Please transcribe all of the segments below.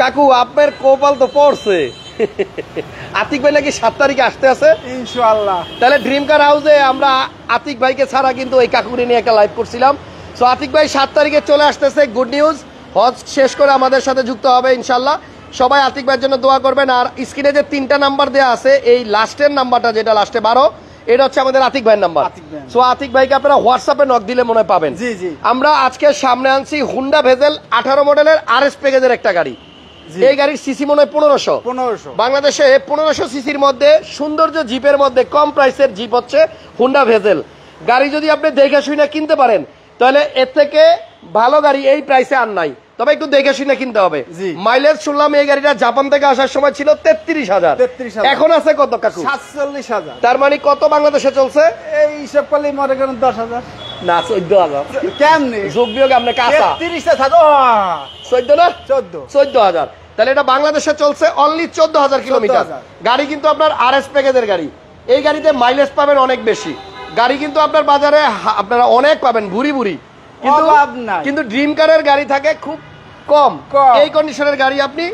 কাকু আপনার কোপাল তো পড়ছে। আতিক ভাই নাকি 7 তারিখে আসতে আছে ইনশাআল্লাহ। তাহলে ড্রিম কার হাউসে আমরা আতিক ভাইকে ছাড়া কিন্তু ওই কাকুরে নিয়ে একটা লাইভ করছিলাম। সো আতিক ভাই 7 তারিখে চলে আসতেছে, গুড নিউজ। হজ শেষ করে আমাদের সাথে যুক্ত হবে ইনশাল্লাহ। সবাই আতিক ভাইয়ের জন্য দোয়া করবেন। আর স্ক্রিনে যে 3টা নাম্বার দেওয়া আছে, এই লাস্টের নাম্বারটা যেটা লাস্টে 12, এটা হচ্ছে আমাদের আতিক ভাইয়ের নাম্বার। সো আতিক ভাইকে আপনারা হোয়াটসঅ্যাপে নক দিলে মনে পাবেন। জি জি। আমরা আজকে সামনে আনছি হুন্ডা ভেজেল 18 মডেলের RS প্যাকেজের একটা গাড়ি। এই গাড়ির সিসি মনে হয় 1500। বাংলাদেশে 1500 সিসির মধ্যে সৌন্দর্য জিপের মধ্যে কম প্রাইসের জিপ হচ্ছে হুন্ডা ভেজেল। গাড়ি যদি আপনি দেখে শুনে কিনতে পারেন তাহলে এর থেকে ভালো গাড়ি এই প্রাইসে আর নাই, তবে একটু দেখে শুনে কিনতে হবে। মাইলেজ শুনলাম এই গাড়িটা জাপান থেকে আসার সময় ছিল 33,000, এখন আছে কত কাকু? 47,000। তার মানে কত বাংলাদেশে চলছে? এই হিসাব করলে মনে করেন 10,000 না 14,000। কেমনে যোগ বিয়োগ আপনি কাঁচা 14 না 14,000। তাহলে এটা বাংলাদেশে চলছে অনলি 14,000 কিলোমিটার। গাড়ি কিন্তু আপনার RS প্যাকেজের গাড়ি। এই গাড়িতে মাইলেজ পাবেন অনেক বেশি। গাড়ি কিন্তু আপনার বাজারে আপনারা অনেক পাবেন ভুরি ভুরি, কিন্তু ড্রিম কারের গাড়ি থাকে খুব কম। এই কন্ডিশনের গাড়ি আপনি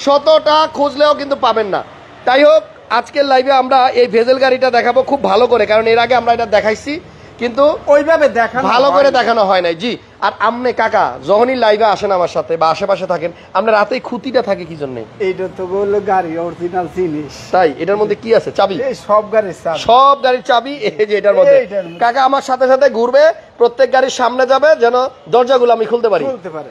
100টা খুঁজলেও কিন্তু পাবেন না। তাই হোক, আজকের লাইভে আমরা এই ভেজেল গাড়িটা দেখাবো খুব ভালো করে, কারণ এর আগে আমরা এটা দেখাইছি কিন্তু ওইভাবে দেখানো ভালো করে দেখানো হয় নাই। জি। আর আমনে কাকা যখনই লাইভে আসেন আমার সাথে বা আশেপাশে থাকেন, আপনার রাতেই খুঁতিটা থাকে কি জন্য? এইটা তো বললো গাড়ি অরিজিনাল জিনিস। তাই এটার মধ্যে কি আছে? চাবি। এই সব গাড়ির চাবি, সব গাড়ির চাবি এই যে এটার মধ্যে। কাকা আমার সাথে সাথে ঘুরবে, প্রত্যেক গাড়ির সামনে যাবে যেন দরজাগুলো আমি খুলতে পারি।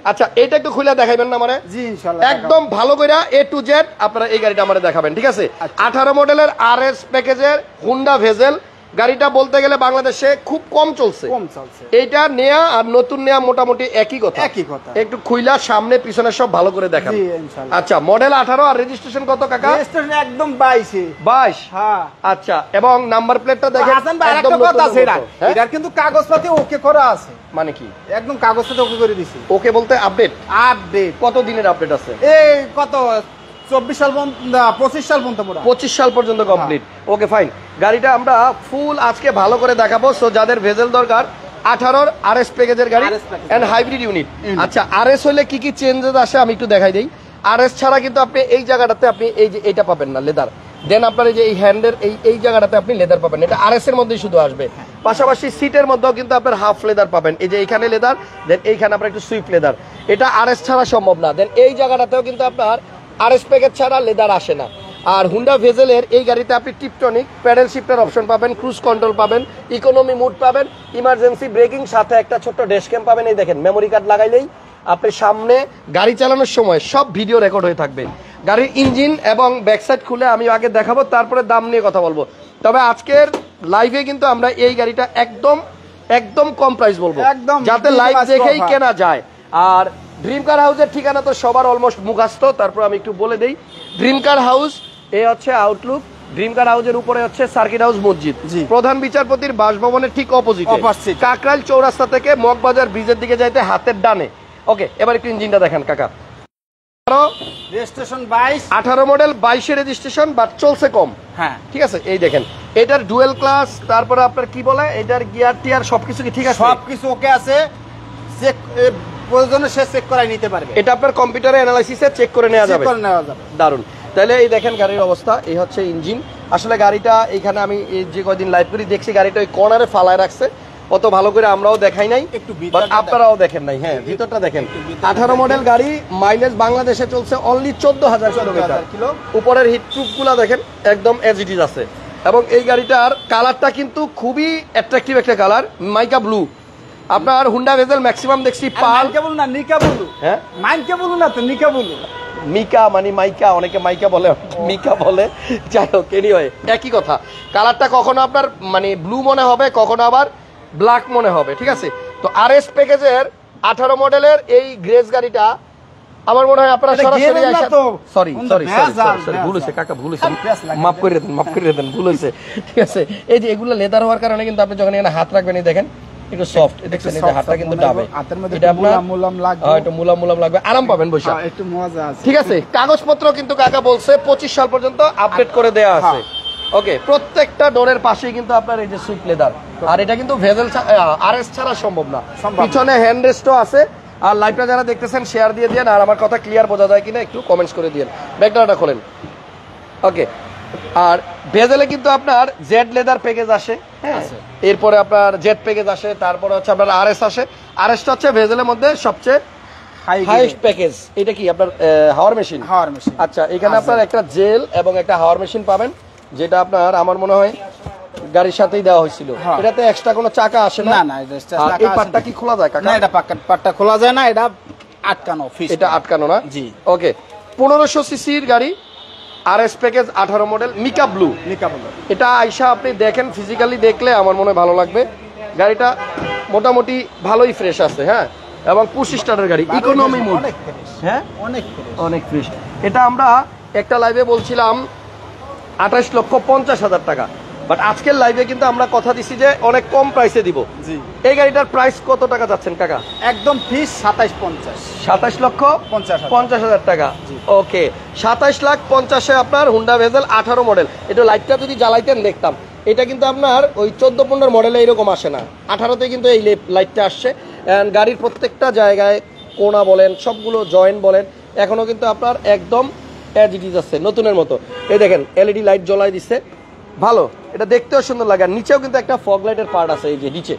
আচ্ছা, এটা একটু খুলে দেখাইবেন না আমারে? জি ইনশাআল্লাহ। একদম ভালো করে A to Z আপনারা এই গাড়িটা আমারে দেখাবেন, ঠিক আছে? 18 মডেলের RS প্যাকেজের হুন্ডা ভেজেল গাড়িটা বলতে গেলে বাংলাদেশে খুব কম চলছে। এইটা নেয়া আর নতুন নেয়া মোটামুটি একই কথা। একটু খুইলা সামনে পিছনে সব ভালো করে দেখান। আচ্ছা, মডেল 18 আর রেজিস্ট্রেশন কত কাকা? রেজিস্ট্রেশন একদম 22। হ্যাঁ। আচ্ছা, এবং নাম্বার প্লেটটা দেখেন। হাসান ভাই আরেকটা কথা আছে, এটার কিন্তু কাগজপাতি ওকে করা আছে। মানে কি? একদম কাগজপাতি ওকে করে দিছি। ওকে বলতে আপডেট? আপডেট। কত দিনের আপডেট আছে? এই কত 24 সাল পর্যন্ত, 25 সাল পর্যন্ত, 25 সাল পর্যন্ত কমপ্লিট। Okay fine. গাড়িটা আমরা ফুল আজকে ভালো করে দেখাবো। সো যাদের ভেজেল দরকার 18 RS প্যাকেজের গাড়ি এন্ড হাইব্রিড ইউনিট। আচ্ছা, RS হলে কি কি চেঞ্জেস আসে আমি একটু দেখাই দেই। RS ছাড়া কিন্তু আপনি এই জায়গাটাতে আপনি এই যে এইটা পাবেন না, লেদার। দেন আপনার এই যে এই হ্যান্ডের এই জায়গাটাতে আপনি লেদার পাবেন, এটা RS এর মধ্যেই শুধু আসবে। পাশাপাশি সিটের মধ্যেও কিন্তু আপনার হাফ লেদার পাবেন, এই যে এইখানে লেদার, দেন এইখানে আপনার একটু সুইফট লেদার। এটা RS ছাড়া সম্ভব না। দেন এই জায়গাটাতেও কিন্তু আপনার RS প্যাকেজ ছাড়া লেদার আসে না। আর হুন্ডা ভেজেলের এই গাড়িতে আপনি টিপটনিক প্যাডেল শিফটার অপশন পাবেন, ক্রুজ কন্ট্রোল পাবেন, ইকোনমি মুড পাবেন, ইমার্জেন্সি ব্রেকিং, সাথে একটা ছোট্ট ড্যাশ ক্যাম পাবেন। এই দেখেন, মেমোরি কার্ড লাগাইলেই আপনি সামনে গাড়ি চালানোর সময় সব ভিডিও রেকর্ড হয়ে থাকবে। গাড়ির ইঞ্জিন এবং ব্যাকসাইড খুলে আমি আগে দেখাবো, তারপরে দাম নিয়ে কথা বলবো। তবে আজকের লাইভে কিন্তু আমরা এই গাড়িটা একদম একদম কম প্রাইস বলবো, যাতে লাইভ দেখেই কেনা যায়। আর ড্রিম কার হাউসের ঠিকানা তো সবার অলমোস্ট মুখস্থ, তারপর আমি একটু বলে দেই। ড্রিম কার হাউস এ হচ্ছে আউটলুক। ড্রিম কার হাউসের উপরে হচ্ছে সার্কিট হাউস মসজিদ, প্রধান বিচারপতির বাসভবনের ঠিক অপোজিট, কাকরাইল চৌরাস্তা থেকে মগবাজার ব্রিজের দিকে যাইতে হাতের ডানে। ওকে, এবার একটু ইঞ্জিনটা দেখেন কাকা। রেজিস্ট্রেশন 22, 18 মডেল, 22 রেজিস্ট্রেশন, বাট চলছে কম। হ্যাঁ, ঠিক আছে। এই দেখেন, এটার ডুয়েল ক্লাস, তারপরে আপনার কি বলে, এটার গিয়ার টিয়ার সবকিছু কি ঠিক আছে? সবকিছু ওকে আছে। চেক প্রয়োজনে সে চেক করাই নিতে পারবে। এটা আপনার কম্পিউটারে অ্যানালাইসিসে চেক করে নেওয়া যাবে। দারুন। তাহলে এই দেখেন গাড়ির অবস্থা, এই হচ্ছে ইঞ্জিন। আসলে গাড়িটা এইখানে আমি যে কয়দিন লাইভ করি দেখছি গাড়িটা ওই কর্নারে ফালায় রাখছে, অত ভালো করে আমরাও দেখাই নাই, আপনারাও দেখেন নাই। হ্যাঁ, ভিতরটা দেখেন। 18 মডেল গাড়ি, মাইলেজ বাংলাদেশে চলছে অনলি 14,000 কিলোমিটার। উপরের হিটপ্রুফ গুলা দেখেন একদম এজ ইট ইজ আছে। এবং এই গাড়িটার কালারটা কিন্তু খুবই অ্যাট্রাকটিভ একটা কালার, মাইকা ব্লু। আপনার হুন্ডা ভেজেল ম্যাক্সিমাম দেখছি পাল কেবল না, নিকা ব্লু। হ্যাঁ, মাইন কেবল না তো, নিকা ব্লু। মিকা মানে মাইকা, অনেকে মাইকা বলে, মিকা বলে, যাই হোক, এনিওয়ে একই কথা। কালারটা কখনো আপনার মানে ব্লু মনে হবে, কখনো আবার ব্ল্যাক মনে হবে, ঠিক আছে? তো RS প্যাকেজের 18 মডেলের এই গ্রেস গাড়িটা আমার মনে হয় আপনারা সরাসরি সরি ভুল হয়েছে কাকা, ভুল হয়েছে, মাফ করে দেন, ভুল হয়েছে, ঠিক আছে? এই যে এগুলো লেদার হওয়ার কারণে কিন্তু আপনি যখন এখানে হাত রাখবেন, এই দেখেন একটু সফট, দেখছেন এই যে হাতটা কিন্তু ডাবে, এটা আপনার একটু মুলাম লাগবে, আরাম পাবেন বসে, একটু মজা আছে। ঠিক আছে? কাগজপত্র কিন্তু কাকা বলছে 25 সাল পর্যন্ত আপডেট করে দেয়া আছে। ওকে, প্রত্যেকটা ডোরের পাশেই কিন্তু আপনার এই যে সুইফট লেদার। আর এটা কিন্তু ভেজেল RS ছাড়া সম্ভব না। পিছনে হ্যান্ড রেস্টও আছে, আর লাইভটা যারা দেখতেছেন শেয়ার দিয়ে দিন, আর আমার কথা ক্লিয়ার বোঝা যায় কিনা একটু কমেন্টস করে দিন। ব্যাকগ্রাউন্ডটা খোলেন। ওকে, আর ভেজেলে কিন্তু আপনার জেড লেদার প্যাকেজ আসে, হ্যাঁ, এরপরে আপনার জেড প্যাকেজ আসে, তারপরে হচ্ছে আপনার আরএস আসে। আরএসটা হচ্ছে ভেজেলের মধ্যে সবচেয়ে হাইয়েস্ট প্যাকেজ। এটা কি আপনার হাওয়ার মেশিন? হাওয়ার মেশিন। আচ্ছা, এখানে আপনার একটা জেল এবং একটা হাওয়ার মেশিন পাবেন, যেটা আপনার আমার মনে হয় গাড়ির সাথেই দেওয়া হয়েছিল। এটাতে এক্সট্রা কোনো চাকা আসে না? না, আর এই পার্টটা কি খোলা যায় কাকা? না, এটা পাটটা খোলা যায় না, এটা আটকানো ফিক্স। এটা আটকানো না? জি। ওকে, 1500 সিসির গাড়ি, RS package 18 model, mica blue. এটা আইসা আপনি দেখেন, ফিজিক্যালি দেখলে আমার মনে হয় ভালো লাগবে। গাড়িটা মোটামুটি ভালোই ফ্রেশ আছে, হ্যাঁ, এবং পুশ স্টার্টের গাড়ি, ইকোনমি মোড। হ্যাঁ, অনেক ফ্রেশ। এটা আমরা একটা লাইভে বলছিলাম 28,50,000 টাকা, বাট আজকের লাইভে কিন্তু আমরা কথা দিছি যে অনেক কম প্রাইসে দিব। জি। এই গাড়িটার প্রাইস কত টাকা যাচ্ছেন কাকা? একদম ফিস 27,50,000। 27,50,000 টাকা। ওকে, 27,50,000-এ আপনার হুন্ডা ভেজেল 18 মডেল। এটা লাইটটা যদি জ্বালাইতেন দেখতাম। এটা কিন্তু আপনার ওই 14-15 মডেলে এরকম আসে না, 18তে কিন্তু এই লাইটটা আসছে। গাড়ির প্রত্যেকটা জায়গায় কোনা বলেন, সবগুলো জয়েন্ট বলেন, এখনো কিন্তু আপনার একদম অ্যাজ ইট ইজ আছে, নতুনের মতো। এই দেখেন এলইডি লাইট জ্বলাই দিচ্ছে, ভালো, এটা দেখতেও সুন্দর লাগে। আর নিচেও কিন্তু একটা ফগ লাইটের পার্ট আছে, এই যে নিচে।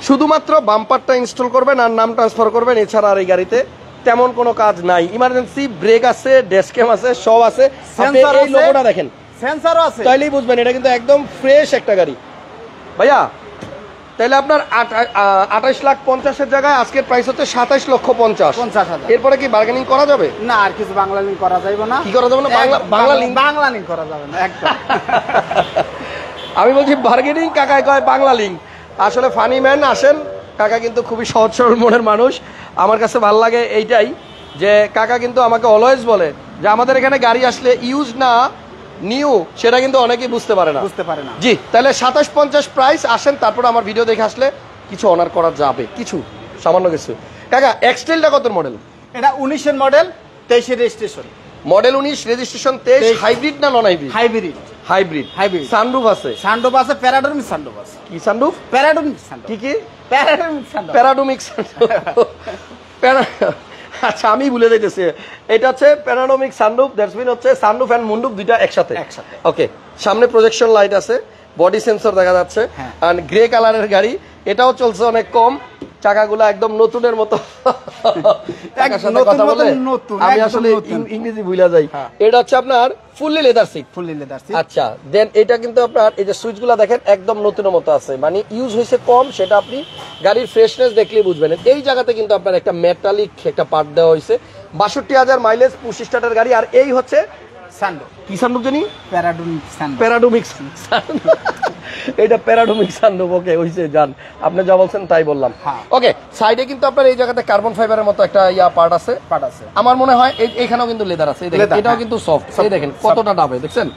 শুধুমাত্র বাম্পারটা ইনস্টল করবেন আর নাম ট্রান্সফার করবেন, এছাড়া আর এই গাড়িতে তেমন কোনো কাজ নাই। ইমার্জেন্সি ব্রেক আছে, ড্যাশ ক্যাম আছে, সব আছে। এই লোগোটা দেখেন, সেন্সরও আছে, তাইলেই বুঝবেন এটা কিন্তু একদম ফ্রেশ একটা গাড়ি। ভাইয়া, তাহলে আপনার 28,50,000-এর জায়গায় আজকের প্রাইস হচ্ছে 27,50,000। এরপরে কি বার্গেনিং করা যাবে? না, আর কিছু বাংলা লিঙ্ক করা যাবে না। কি করা যাবে না? বাংলা লিঙ্ক করা যাবে না একদম। আমি বলছি বার্গেনিং, কাকায় কয় বাংলা লিঙ্ক। আসলে ফানি ম্যান আসেন, কাকা কিন্তু খুবই সহজ সরল মনের মানুষ। আমার কাছে ভালো লাগে এইটাই যে কাকা কিন্তু আমাকে অলওয়েজ বলে যে আমাদের এখানে গাড়ি আসলে ইউজ না নিউ, সেটা কিন্তু অনেকেই বুঝতে পারে না। জি, তাহলে 27,50 প্রাইস। আসেন, তারপর আমার ভিডিও দেখে আসলে কিছু অনার করা যাবে, কিছু সামান্য কিছু। কাকা, এক্সটেলটা কত মডেল? এটা 19-এর মডেল, 23-এর রেজিস্ট্রেশন। Model 19, registration 23। হাইব্রিড না নন হাইব্রিড? হাইব্রিড। সানরুফ আছে? সানরুফ আছে, প্যারাডোমিক সানরুফ আছে। কি সানরুফ? Panoramic sunroof. কি? Panoramic sunroof. আচ্ছা, আমি ভুলে যাইতেছি, এটা হচ্ছে প্যারাডোমিক সানরুফ। দ্যাটস মিন হচ্ছে সানরুফ এন্ড মুন্ডুপ দুইটা একসাথে। ওকে, সামনে প্রজেকশন লাইট আছে, বডি সেন্সর দেখা যাচ্ছে, আর গ্রে কালারের গাড়ি। এটাও চলছে অনেক কম, চাকাগুলো একদম নতুনের মতো। আমি আসলে ইংরেজি ভুলে যাই। এটা হচ্ছে আপনার ফুললি লেদার সিট। আচ্ছা, দেন এটা কিন্তু আপনার এই যে সুইচগুলো দেখেন একদম নতুনের মতো আছে, মানে ইউজ হয়েছে কম, সেটা আপনি গাড়ির ফ্রেশনেস দেখলেই বুঝবেন। এই জায়গাতে কিন্তু আপনার একটা মেটালিক একটা পার্ট দেওয়া হয়েছে। 62,000 মাইলেজ, পুশ স্টার্টের গাড়ি। আর এই হচ্ছে সানরুফ। কি সানরুফ জানি? প্যারাডোমিক এটা প্যারাডোমিক সানরুফ। ওকে, হইছে, জান, আপনি যা বলছেন তাই বললাম। ওকে, সাইডে কিন্তু আপনার এই জায়গাতে কার্বন ফাইবারের মতো একটা পার্ট আছে। আমার মনে হয় এখানেও কিন্তু লেদার আছে। এটাও কিন্তু সফট। এই দেখেন কতটা ডাবে, দেখছেন?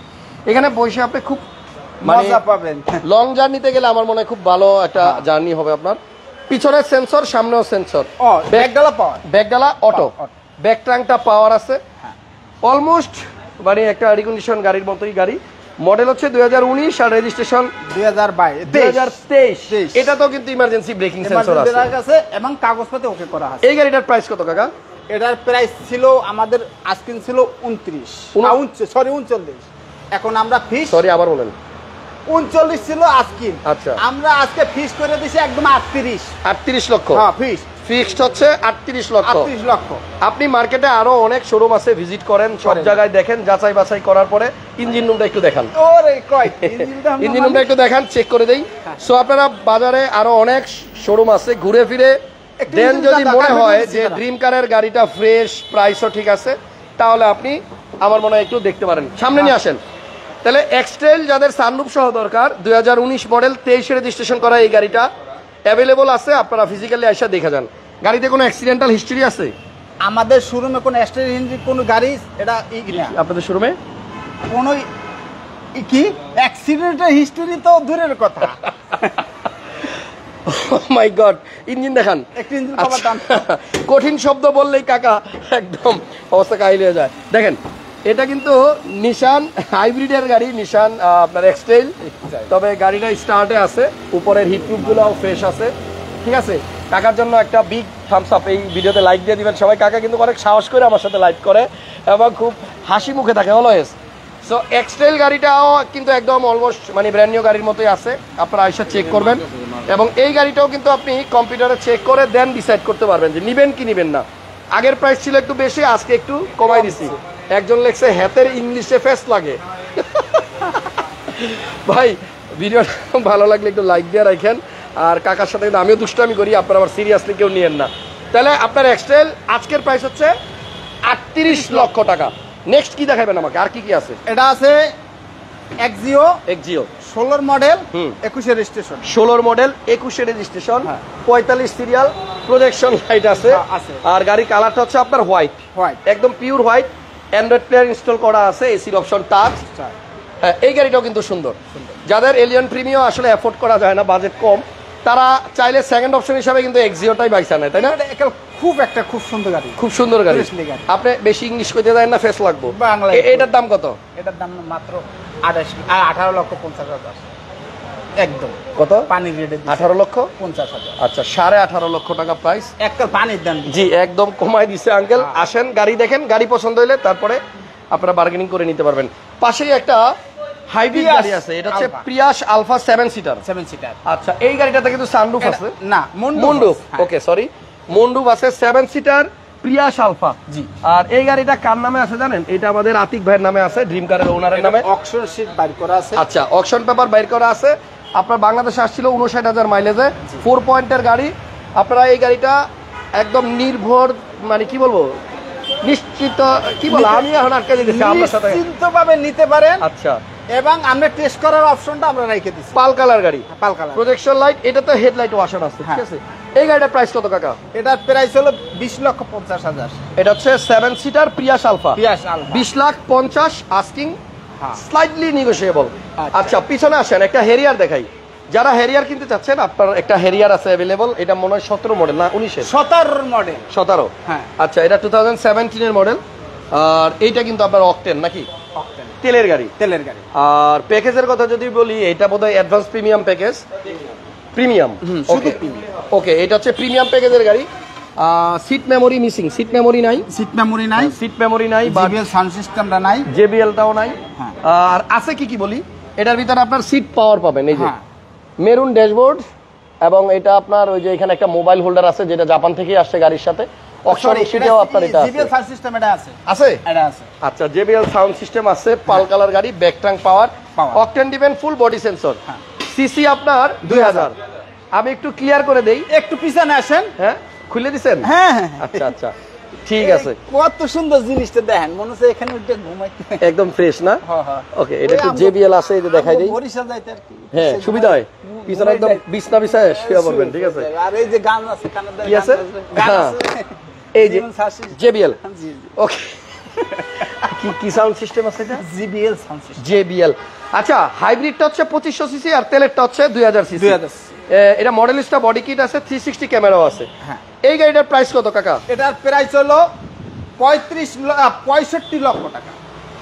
এখানে বসে আপনি খুব মজা পাবেন। লং জার্নিতে গেলে আমার মনে হয় খুব ভালো একটা জার্নি হবে আপনার। পিছনের সেন্সর, সামনেও সেন্সর। ব্যাকডালা অটো, ব্যাক ট্রাঙ্কটা পাওয়ার আছে। অলমোস্ট মানে একটা রিকন্ডিশন গাড়ির মতোই গাড়ি। মডেল হচ্ছে 2019 আর রেজিস্ট্রেশন 2023। এটা তো কিন্তু ইমার্জেন্সি ব্রেকিং সেন্সর আছে এবং কাগজপত্র ওকে করা আছে। এই গাড়িটার প্রাইস কত কাকা? এটার প্রাইস ছিল আমাদের আজকে ছিল 39। এখন আমরা ফিস, সরি আবার বলেন, 39 ছিল আজকে। আচ্ছা, আমরা আজকে ফিস করে দিছি একদম 38 লক্ষ। হ্যাঁ, ফিক্সড হচ্ছে 38 লক্ষ। আপনি মার্কেটে আরো অনেক শোরুম আছে, ভিজিট করেন, সব জায়গায় দেখেন, যাচাই বাছাই করার পরে ইঞ্জিন রুমটা একটু দেখান। ইঞ্জিন রুমটা একটু দেখান, চেক করে দেই। সো আপনারা বাজারে আরো অনেক শোরুম আছে, ঘুরে ফিরে দেন। যদি মনে হয় যে ড্রিম কারের গাড়িটা ফ্রেশ, প্রাইসও ঠিক আছে, তাহলে আপনি আমার মনে হয় একটু দেখতে পারেন। সামনে নিয়ে আসেন। তাহলে এক্সটেল যাদের সানরুফ সহ দরকার, 2019 মডেল, 23 রেজিস্ট্রেশন করা এই গাড়িটা অ্যাভেলেবল আছে। আপনারা ফিজিক্যালি এসে দেখে যান। গাড়িতে কোনো অ্যাক্সিডেন্টাল হিস্ট্রি আছে? আমাদের শোরুমে কোনো কোনো গাড়ি, এটা আপনাদের শোরুমে কোনো কি অ্যাক্সিডেন্টাল হিস্টরি তো দূরের কথা। মাই গড, ইঞ্জিন দেখান। কঠিন শব্দ বললেই কাকা একদম অবস্থা কাহিল হয়ে যায়। দেখেন, এটা কিন্তু নিশান হাইব্রিডের গাড়ি, নিশান আপনার এক্সটেল। তবে গাড়িটা স্টার্টে আছে, উপরের হিটপ্রুফগুলোও ফ্রেশ আছে, ঠিক আছে। কাকার জন্য একটা বিগ থামস আপ, এই ভিডিওতে লাইক দিয়ে দিবেন সবাই। কাকা কিন্তু অনেক সাহস করে আমার সাথে লাইভ করে এবং খুব হাসি মুখে থাকে অলওয়েজ। সো এক্সট্রেল গাড়িটাও কিন্তু একদম অলমোস্ট মানে ব্র্যান্ড নিউ গাড়ির মতোই আছে, আপনারা আইসা চেক করবেন। এবং এই গাড়িটাও কিন্তু আপনি কম্পিউটারে চেক করে দেন ডিসাইড করতে পারবেন যে নিবেন কি নিবেন না। আগের প্রাইস ছিল একটু বেশি, আজকে একটু কমাই দিছি। একজন লেখছে হাতের ইংলিশে ফেস লাগে। ভাই ভিডিওটা ভালো লাগলে একটু লাইক দিয়ে রাখেন, আর কাকার সাথে কিন্তু আমিও দুষ্টামি করি, আপনারা আবার সিরিয়াসলি কেউ নিয়েন না। তাহলে আপনার এক্সট্রেল আজকের প্রাইস হচ্ছে 38 লক্ষ টাকা। নেক্সট কি দেখাবেন আমাকে, আর কি কি আছে? এটা আছে Axio, 16 model 21 registration, 16 model 21 registration, হ্যাঁ। 45 সিরিয়াল, প্রজেকশন লাইট আছে, আছে। আর গাড়ি কালারটা হচ্ছে আপনার হোয়াইট, একদম pure white. Android player install করা আছে, এসির অপশন টাচ। হ্যাঁ, এই গাড়িটাও কিন্তু সুন্দর। যাদের এলিয়ন প্রিমিয়াম আসলে অ্যাফোর্ড করা যায় না, বাজেট কম, তারা চাইলে সেকেন্ড অপশন হিসাবে কিন্তু এক্সিওটাই বাইসা নেয়, তাই না? খুব সুন্দর গাড়ি, খুব সুন্দর গাড়ি। Seriously গাড়ি। আপনি বেশি ইংলিশ কইতে দেন না, ফেস লাগবো। বাংলা। এটার দাম কত? এটার দাম মাত্র 18 লক্ষ 50 হাজার। একদম কত? পানির রেটে 18 লক্ষ 50 হাজার। আচ্ছা, 18.5 লক্ষ টাকা প্রাইস। একটা পানির দাম। জি, একদম কমাই দিছে আঙ্কেল। আসেন গাড়ি দেখেন, গাড়ি পছন্দ হইলে তারপরে আপনারা বার্গেনিং করে নিতে পারবেন। পাশেই একটা হাইব্রিড গাড়ি আছে, এটা হচ্ছে প্রিয়াস আলফা 7 সিটার। আচ্ছা, এই গাড়িটাতে কিন্তু সানরুফ আছে না, মুন্ডুফ। ওকে, সরি, মুন্ডুফ আছে 7 সিটার প্রিয়াস আলফা। জি। আর এই গাড়িটা কার নামে আছে জানেন? এটা আমাদের আতিক ভাইয়ের নামে আছে, ড্রিম কারের ওনারের নামে। অকশন শীট বাইর করা আছে। আচ্ছা, অকশন পেপার বাইর করা আছে। আপনার বাংলাদেশে আসছিল 59,000 মাইলেজে, 4 পয়েন্টের গাড়ি। আপনারা এই গাড়িটা একদম নির্ভর মানে কি বলবো, নিশ্চিত কি বলবো, আমি এখন আটকে দিতেছি আপনার সাথে, নিশ্চিন্তভাবে নিতে পারেন। আচ্ছা, এবং আমরা টেস্ট করার অপশনটা আমরা রেখে দিচ্ছি। পাল কালার গাড়ি, পাল কালার, প্রজেকশন লাইট, এটা তো হেডলাইট ওয়াশার আছে, ঠিক আছে। এই গাড়িটার প্রাইস কত কাকা? এটার প্রাইস হলো 20 লক্ষ 50 হাজার। এটা হচ্ছে 7 seater Prius alpha, 20 lakh 50 asking, slightly negotiable. আচ্ছা। আচ্ছা, পিছনে আসেন, একটা হেরিয়ার দেখাই। যারা হেরিয়ার কিনতে চাচ্ছেন, আপনার একটা হেরিয়ার আছে अवेलेबल। এটা মনে হয় 17 মডেল না 19 17 মডেল। 17। হ্যাঁ। আচ্ছা, এটা 2017 এর মডেল। আর এইটা কিন্তু আপনার অকটেন নাকি? তেলের গাড়ি। আর প্যাকেজের কথা যদি বলি, এটা বোধহয় advance premium package, premium. Okay, okay, এটা হচ্ছে প্রিমিয়াম প্যাকেজের গাড়ি। Seat memory missing, seat memory নাই, সিট মেমোরি নাই, JBL সাউন্ড সিস্টেমটা নাই, JBL-টাও নাই। আর আছে কি কি বলি, এটার ভিতরে আপনার সিট পাওয়ার পাবেন, এই যে মেরুন ড্যাশবোর্ড, এবং এটা আপনার ওই যে এখানে একটা মোবাইল হোল্ডার আছে, যেটা জাপান থেকে আসছে গাড়ির সাথে। অকশন সিটেও আপনার এটা আছে, JBL সাউন্ড সিস্টেম এটা আছে। এটা আছে। আচ্ছা, JBL সাউন্ড সিস্টেম আছে, পাল কালার গাড়ি, ব্যাক ট্যাঙ্ক পাওয়ার, অকটেন দিবেন, ফুল বডি সেন্সর। সিসি আপনার 2000। আমি একটু ক্লিয়ার করে দেই, একটু পিছনে আসেন। হ্যাঁ, খুলে দিছেন? হ্যাঁ। আচ্ছা আচ্ছা, ঠিক আছে। কত সুন্দর জিনিসটা দেখেন, মনে হচ্ছে এখানে উঠে ঘুমাইতে একদম ফ্রেশ না? ওকে, এটা একটু JBL আছে, এই যে দেখাই দেই। বরিশাল যাইতে আর কি। হ্যাঁ, সুবিধা হয়, পিছনে একদম বিছনা বিছায় শুয়ে পড়বেন, ঠিক আছে। আর এই যে গান আছে, কানে কি আছে? এই যে JBL। ওকে, কি সাউন্ড সিস্টেম আছে এটা? JBL sound system, JBL। আচ্ছা, হাইব্রিডটা হচ্ছে 2500 সিসি আর তেলেরটা হচ্ছে 2000 সিসি। এটা মডেলিস্টা বডি কিট আছে, 360 ক্যামেরাও আছে। হ্যাঁ। এই গাড়িটার প্রাইস কত কাকা? এটার প্রাইস হলো 65 লক্ষ টাকা।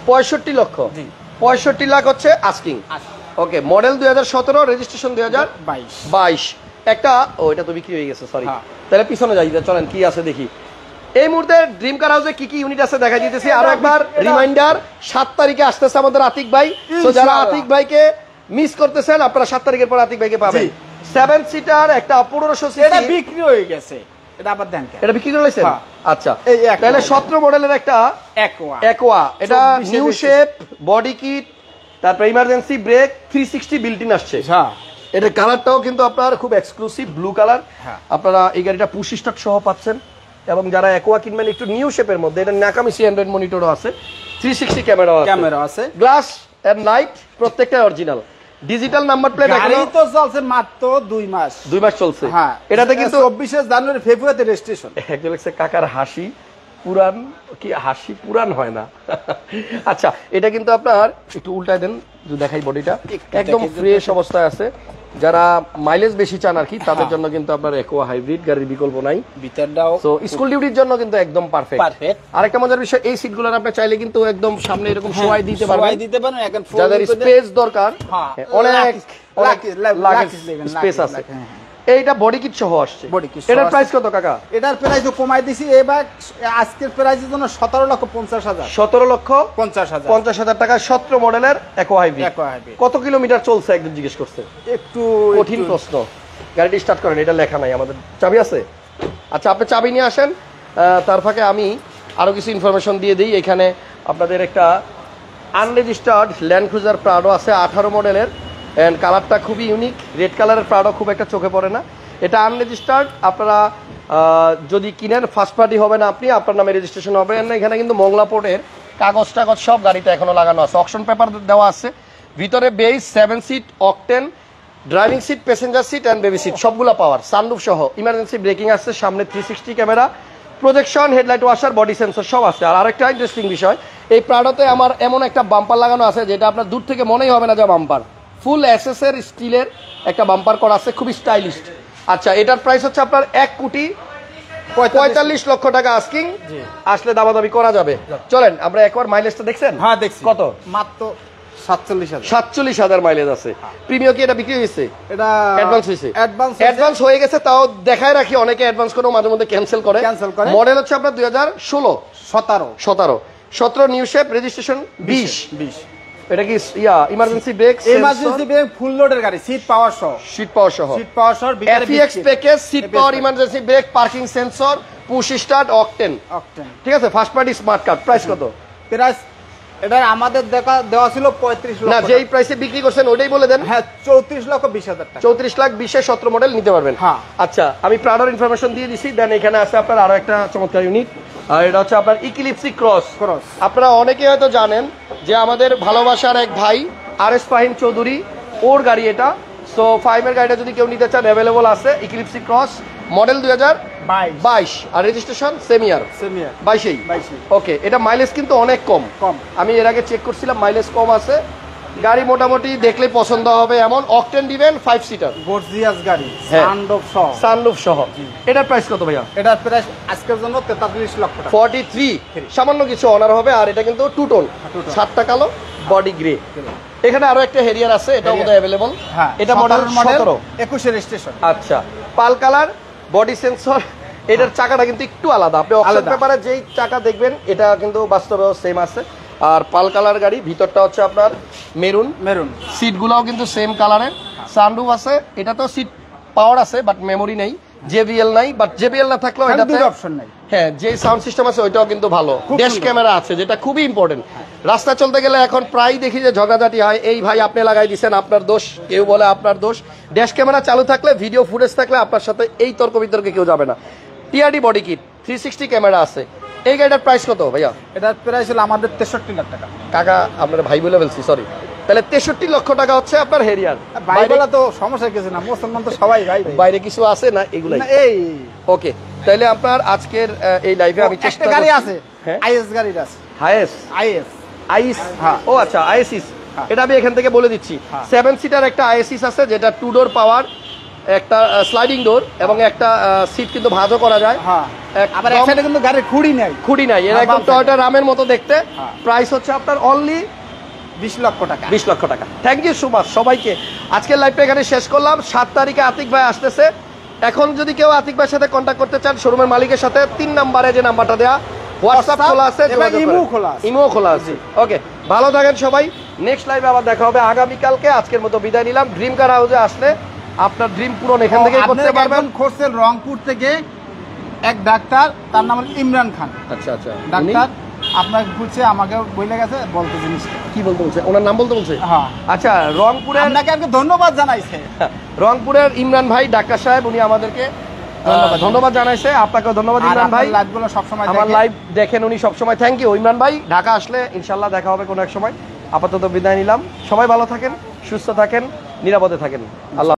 65 লক্ষ? জি, 65 লাখ হচ্ছে আস্কিং। ওকে, মডেল 2017, রেজিস্ট্রেশন 2022। একটা এটা তো বিক্রি হয়ে গেছে, সরি। তাহলে পিছনে যাই, চলেন কি আছে দেখি। এই মুহূর্তে ড্রিম কার হাউসে কি কি ইউনিট আছে দেখা দিতেছি। আরো একবার রিমাইন্ডার, 7 তারিখে আসতেছে আমাদের আতিক ভাই। তো যারা আতিক ভাইকে মিস করতেছেন, আপনারা 7 তারিখের পর আতিক ভাইকে পাবেন। 7 সিটার একটা 1500 সিসি, এটা বিক্রি হয়ে গেছে। এটা আবার দেন, এটা বিক্রি করলেছেন? আচ্ছা, তাহলে 17 মডেলের একটা অ্যাকোয়া, এটা নিউ শেপ, বডি কিট, তারপর ইমার্জেন্সি ব্রেক, 360 বিল্ট ইন আসছে। এটা কালারটাও কিন্তু আপনার খুব এক্সক্লুসিভ ব্লু কালার। আপনারা এই গাড়িটা পুশ স্টার্ট সহ পাচ্ছেন। এবং যারা অ্যাকোয়া কিনবেন একটু নিউ শেপের মধ্যে, এটা নাকামিসি অ্যান্ড্রয়েড মনিটরও আছে, 360 ক্যামেরা আছে, গ্লাস এন্ড লাইট, প্রত্যেকটা অরিজিনাল। Digital number plate. গাড়ি তো চলছে মাত্র 2 মাস চলছে। হ্যাঁ, এটাতে কিন্তু 24 জানুয়ারি ফেব্রুয়ারিতে রেজিস্ট্রেশন। একজন লিখছে কাকার হাসি পুরান, কি হাসি পুরান হয় না। আচ্ছা, এটা কিন্তু আপনার একটু উল্টায় দেন, দেখাই বডিটা একদম ফ্রেশ অবস্থায় আছে। যারা মাইলেজ বেশি চান আর কি, তাদের জন্য কিন্তু আপনার অ্যাকোয়া হাইব্রিড গাড়ির বিকল্প নাই। ভিতরটাও সো স্কুল ডিউটির জন্য কিন্তু একদম পারফেক্ট। আরেকটা মজার বিষয়, এই সিটগুলো আপনি চাইলে কিন্তু একদম সামনে এরকম শোয়াই দিতে পারবেন। যাদের স্পেস দরকার, অনেক স্পেস আছে। এইটা বডি কিট সহ আসছে। বডি কিট এটার প্রাইস কত কাকা? এটার প্রাইস কমাই দিছি এবার আজকের প্রাইসের জন্য 17,50,000। 17,50,000 টাকা 17 মডেলের একোয়া হাইব্রিড। কত কিলোমিটার চলছে একদম জিজ্ঞেস করছে, একটু কঠিন প্রশ্ন। গাড়িটি স্টার্ট করেন, এটা লেখা নাই আমাদের, চাবি আছে? আচ্ছা আপনি চাবি নিয়ে আসেন, তার ফাঁকে আমি আরো কিছু ইনফরমেশন দিয়ে দিই। এখানে আপনাদের একটা আনরেজিস্টার্ড ল্যান্ড ক্রুজার প্রাডো আছে 18 মডেলের, এন্ড কালারটা খুবই ইউনিক, রেড কালারের প্রাডো খুব একটা চোখে পড়ে না। এটা আনরেজিস্টার্ড, আপনারা যদি কিনেন ফার্স্ট পার্টি হবে না, আপনি আপনার নামে রেজিস্ট্রেশন হবে না। এখানে কিন্তু মংলা পোর্টের কাগজ টাগজ সব গাড়িতে এখনো লাগানো আছে, অকশন পেপার দেওয়া আছে। ভিতরে base 7 seat octane, driving seat, passenger seat and baby seat সবগুলো পাওয়ার, সানরুফ সহ, ইমার্জেন্সি ব্রেকিং আছে, সামনে 360 camera, projection, headlight washer, body sensor সব আছে। আর আরেকটা ইন্টারেস্টিং বিষয়, এই প্রাডোতে আমার এমন একটা বাম্পার লাগানো আছে যেটা আপনার দূর থেকে মনেই হবে না যে বাম্পার, ফুল এসএসের স্টিলের একটা বাম্পার করা আছে, খুবই স্টাইলিশ। আচ্ছা এটার প্রাইস হচ্ছে আপনার 1,45,00,000 টাকা আস্কিং, আসলে দামাদামি করা যাবে। চলেন আমরা একবার মাইলেজটা দেখছেন? হ্যাঁ দেখছি। কত? মাত্র 47,000। 47,000 মাইলেজ আছে। প্রিমিয়াম কি এটা বিক্রি হয়েছে? এটা অ্যাডভান্স হয়েছে। অ্যাডভান্স হয়ে গেছে, তাও দেখায় রাখি, অনেকে অ্যাডভান্স করে মাঝে মধ্যে ক্যান্সেল করে। মডেল হচ্ছে আপনার 2016 নিউ শেপ, রেজিস্ট্রেশন 20। এটা কি ইমার্জেন্সি ব্রেক ফুল লোডের গাড়ি, সিট পাওয়ার সহ, FEX package, seat power, emergency brake, parking sensor, push start, octane. ঠিক আছে, first party smart card. Price কত? প্রাইস এটা আমাদের দেওয়া ছিল 35 লাখ। না, যেই প্রাইসে বিক্রি করছেন ওইটাই বলে দেন। হ্যাঁ 34,20,000 টাকা। 34,20,000 17 মডেল নিতে পারবেন। হ্যাঁ আচ্ছা আমি প্রাডোর ইনফরমেশন দিয়ে দিছি। দেন এখানে আছে আপনার আরো একটা চমৎকার ইউনিট, আর এটা হচ্ছে আপনার ইক্লিপসি ক্রস। আপনারা অনেকে হয়তো জানেন যে আমাদের ভালোবাসার এক ভাই RS ফাহিম চৌধুরী, ওর গাড়ি এটা। সো ফাহিমের গাড়িটা যদি কেউ নিতে চান অ্যাভেলেবল আছে। ইক্লিপসি ক্রস, মডেল 2022 আর রেজিস্ট্রেশন সেম ইয়ার 22। ওকে, এটা মাইলেজ কিন্তু অনেক কম। আমি এর আগে চেক করছিলাম, মাইলেজ কম আছে। গাড়ি মোটামুটি দেখলে পছন্দ হবে এমন। অকটেন দিবেন, 5 সিটার গর্জিয়াস গাড়ি, সানরুফ সহ। এটার প্রাইস কত ভাইয়া? এটার প্রাইস আজকের জন্য 43 লক্ষ টাকা। 43, সামান্য কিছু অনার হবে। আর এটা কিন্তু টু টোন, 7টা কালো, বডি গ্রে। এখানে আরো একটা হেরিয়ার আছে, এটাও বোধহয় अवेलेबल। এটা মডেল 17 21 রেজিস্ট্রেশন। আচ্ছা, পাল কালার, বডি সেন্সর। এটার চাকাটা কিন্তু একটু আলাদা, আপনি অকশন পেপারে যেই চাকা দেখবেন এটা কিন্তু বাস্তবেও সেম আছে। আর পাল কালার গাড়ি, ভিতরটা হচ্ছে আপনার মেরুন। সিটগুলোও কিন্তু সেম কালারের, সানরুফ আছে। এটা তো সিট পাওয়ার আছে বাট মেমোরি নেই, JBL নাই। বাট JBL না থাকলেও এটাতে অপশন নাই। হ্যাঁ, যে সাউন্ড সিস্টেম আছে ওইটাও কিন্তু ভালো। ড্যাশ ক্যামেরা আছে, যেটা খুবই ইম্পর্টেন্ট। রাস্তা চলতে গেলে এখন প্রায় দেখি যে ঝগড়াঝাটি হয়, এই ভাই আপনি লাগাই দিচ্ছেন, আপনার দোষ, কেউ বলে আপনার দোষ। ড্যাশ ক্যামেরা চালু থাকলে, ভিডিও ফুটেজ থাকলে আপনার সাথে এই তর্ক বিতর্কে কেউ যাবে না। TRD বডি কিট, 360 ক্যামেরা আছে। এই গাড়িটার প্রাইস কত ভাইয়া? এটার প্রাইস হলো আমাদের 63 লাখ টাকা। কাকা আপনার ভাই বলে বলছি, সরি। তাহলে 63 লক্ষ টাকা হচ্ছে আপনার হেরিয়ার। ভাই বলা তো সমস্যা কিছু না, মুসলমান তো সবাই ভাই। বাইরে কিছু আছে না এগুলাই? এই ওকে, তাহলে আপনার আজকের এই লাইভে আমি চেষ্টা করছি। গাড়ি আছে, আইএস গাড়ি আছে। আইএস। ও আচ্ছা, আইএসিস। এটা আমি এখান থেকে বলে দিচ্ছি। 7 সিটার একটা আইএসিস আছে, যেটা 2 ডোর পাওয়ার, একটা স্লাইডিং ডোর এবং একটা সিট কিন্তু ভাঁজও করা যায়। আবার এখানে কিন্তু গাড়ির খুঁড়ি নাই, এর একদম টয়োটা রামের মতো দেখতে। প্রাইস হচ্ছে আপনার অনলি 20 লক্ষ টাকা। 20 লক্ষ টাকা। থ্যাংক ইউ সো মাচ সবাইকে। আজকের লাইভটা এখানে শেষ করলাম। 7 তারিখে আতিক ভাই আসতেছে। এখন যদি কেউ আতিক ভাইয়ের সাথে কন্ট্যাক্ট করতে চান, শোরুমের মালিকের সাথে 3 নম্বরে যে নাম্বারটা দেয়া, হোয়াটসঅ্যাপ খোলা আছে, ইমো খোলা আছে। ওকে, ভালো থাকেন সবাই। নেক্সট লাইভে আবার দেখা হবে আগামীকালকে। আজকের মতো বিদায় নিলাম। ড্রিম কার হাউসে আসলে আপনার ড্রিম পূরণ এখান থেকেই করতে পারবেন। খোরসেল রংপুর থেকে এক ডাক্তার, তার নাম ইমরান খান। আচ্ছা আচ্ছা, ডাক্তার আপনাকে বলছে, আমাকে বলে গেছে বলতে জিনিস। কি বলতে বলছে? ওনার নাম বলতে বলছে? হ্যাঁ। আচ্ছা, রংপুরের, আপনাকে আজকে ধন্যবাদ জানাইছে রংপুরের ইমরান ভাই ডাক্তার সাহেব, উনি আমাদেরকে ধন্যবাদ জানাইছে। আপনাকেও ধন্যবাদ ইমরান ভাই। লাইভগুলো সবসময় আমার লাইভ দেখেন উনি সবসময়। থ্যাংক ইউ ইমরান ভাই। ঢাকা আসলে ইনশাল্লাহ দেখা হবে কোনো এক সময়। আপাতত বিদায় নিলাম। সবাই ভালো থাকেন, সুস্থ থাকেন, নিরাপদে থাকেন। আল্লাহ।